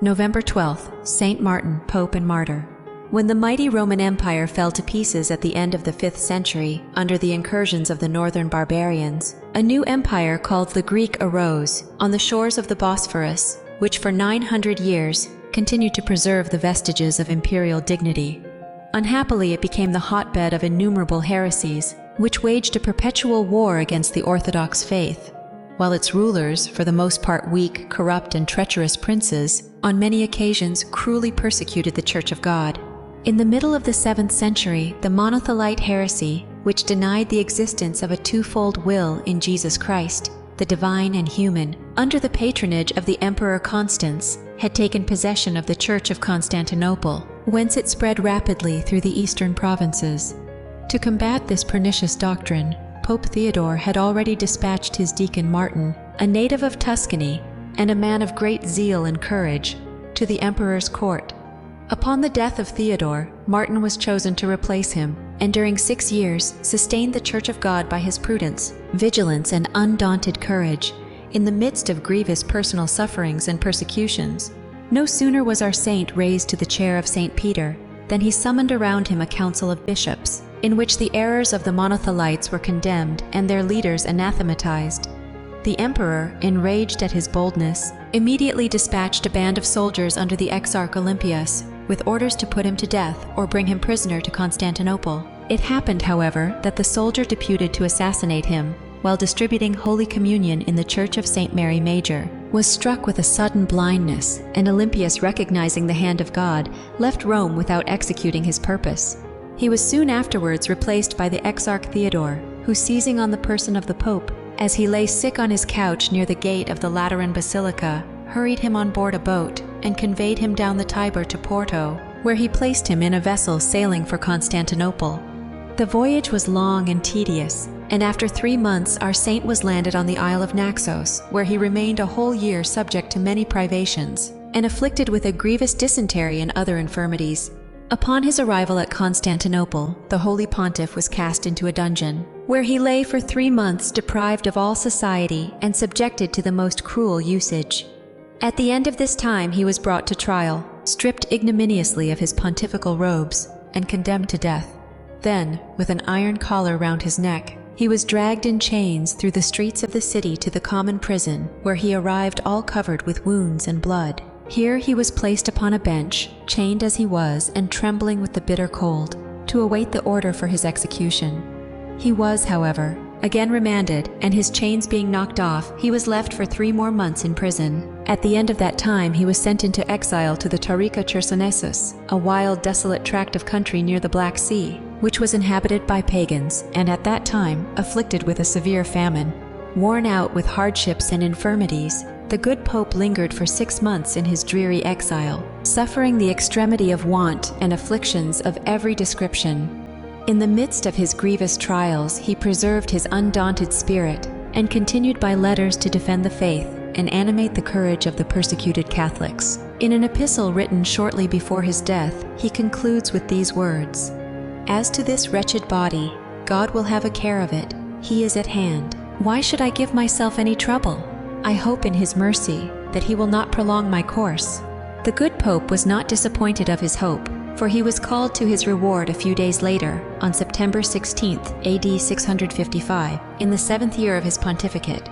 November 12th, Saint Martin, Pope and Martyr. When the mighty Roman Empire fell to pieces at the end of the 5th century under the incursions of the northern barbarians, a new empire called the Greek arose on the shores of the Bosphorus, which for 900 years continued to preserve the vestiges of imperial dignity. Unhappily, it became the hotbed of innumerable heresies, which waged a perpetual war against the Orthodox faith, while its rulers, for the most part weak, corrupt, and treacherous princes, on many occasions cruelly persecuted the Church of God. In the middle of the 7th century, the Monothelite Heresy, which denied the existence of a twofold will in Jesus Christ, the divine and human, under the patronage of the Emperor Constans, had taken possession of the Church of Constantinople, whence it spread rapidly through the eastern provinces. To combat this pernicious doctrine, Pope Theodore had already dispatched his deacon Martin, a native of Tuscany and a man of great zeal and courage, to the emperor's court. Upon the death of Theodore, Martin was chosen to replace him, and during 6 years sustained the Church of God by his prudence, vigilance, and undaunted courage, in the midst of grievous personal sufferings and persecutions. No sooner was our saint raised to the chair of St. Peter than he summoned around him a council of bishops, in which the errors of the Monothelites were condemned and their leaders anathematized. The emperor, enraged at his boldness, immediately dispatched a band of soldiers under the Exarch Olympius, with orders to put him to death or bring him prisoner to Constantinople. It happened, however, that the soldier deputed to assassinate him, while distributing Holy Communion in the Church of St. Mary Major, was struck with a sudden blindness, and Olympius, recognizing the hand of God, left Rome without executing his purpose. He was soon afterwards replaced by the Exarch Theodore, who, seizing on the person of the Pope, as he lay sick on his couch near the gate of the Lateran Basilica, hurried him on board a boat and conveyed him down the Tiber to Porto, where he placed him in a vessel sailing for Constantinople. The voyage was long and tedious, and after 3 months our saint was landed on the Isle of Naxos, where he remained a whole year subject to many privations, and afflicted with a grievous dysentery and other infirmities. Upon his arrival at Constantinople, the Holy Pontiff was cast into a dungeon, where he lay for 3 months deprived of all society and subjected to the most cruel usage. At the end of this time he was brought to trial, stripped ignominiously of his pontifical robes, and condemned to death. Then, with an iron collar round his neck, he was dragged in chains through the streets of the city to the common prison, where he arrived all covered with wounds and blood. Here he was placed upon a bench, chained as he was and trembling with the bitter cold, to await the order for his execution. He was, however, again remanded, and his chains being knocked off, he was left for 3 more months in prison. At the end of that time he was sent into exile to the Taurica Chersonesus, a wild, desolate tract of country near the Black Sea, which was inhabited by pagans, and at that time afflicted with a severe famine. Worn out with hardships and infirmities, the good Pope lingered for 6 months in his dreary exile, suffering the extremity of want and afflictions of every description. In the midst of his grievous trials, he preserved his undaunted spirit, and continued by letters to defend the faith and animate the courage of the persecuted Catholics. In an epistle written shortly before his death, he concludes with these words: "As to this wretched body, God will have a care of it. He is at hand. Why should I give myself any trouble? I hope in his mercy that he will not prolong my course." The good Pope was not disappointed of his hope, for he was called to his reward a few days later, on September 16, AD 655, in the 7th year of his pontificate.